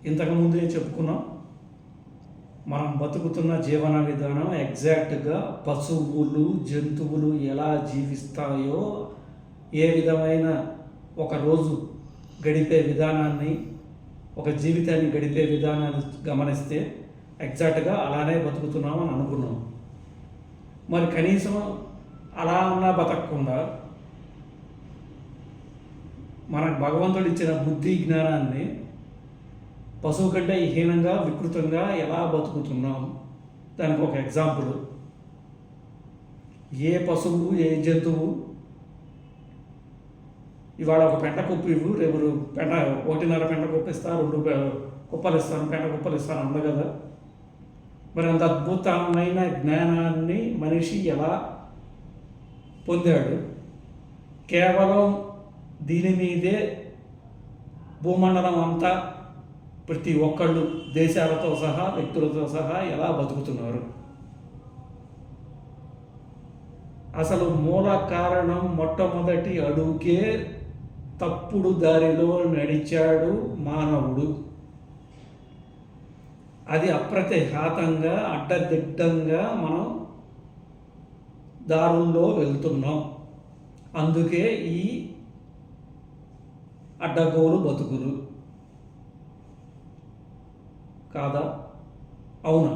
ఇంతకుముందే చెప్పుకున్నాం, మనం బతుకుతున్న జీవన విధానం ఎగ్జాక్ట్గా పశువులు జంతువులు ఎలా జీవిస్తాయో, ఏ విధమైన ఒక రోజు గడిపే విధానాన్ని, ఒక జీవితాన్ని గడిపే విధానాన్ని గమనిస్తే ఎగ్జాక్ట్గా అలానే బతుకుతున్నామని అనుకున్నాం. మరి కనీసం అలా ఉన్నా బతకకుండా మనకు భగవంతుడు ఇచ్చిన బుద్ధి జ్ఞానాన్ని పశువు కంటే హీనంగా వికృతంగా ఎలా బతుకుతున్నాం, దానికి ఒక ఎగ్జాంపుల్. ఏ పశువు ఏ జంతువు ఇవాళ ఒక పెంట కుప్ప ఇవ్వు, రేపు పెంట 1.5 పెంట కుప్ప ఇస్తా, 2 కుప్పలు ఇస్తాను, పెంట కుప్పలు ఇస్తాను అంద కదా. మరి అంత అద్భుతమైన జ్ఞానాన్ని మనిషి ఎలా పొందాడు? కేవలం దీని మీదే భూమండలం అంతా ప్రతి ఒక్కళ్ళు దేశాలతో సహా వ్యక్తులతో సహా ఎలా బతుకుతున్నారు? అసలు మూల కారణం మొట్టమొదటి అడుగే తప్పుడు దారిలో నడిచాడు మానవుడు. అది అప్రతిఘాతంగా అడ్డదిడ్డంగా మనం దారుల్లో వెళ్తున్నాం. అందుకే ఈ అడ్డగోలు బతుకులు కాదా? అవునా?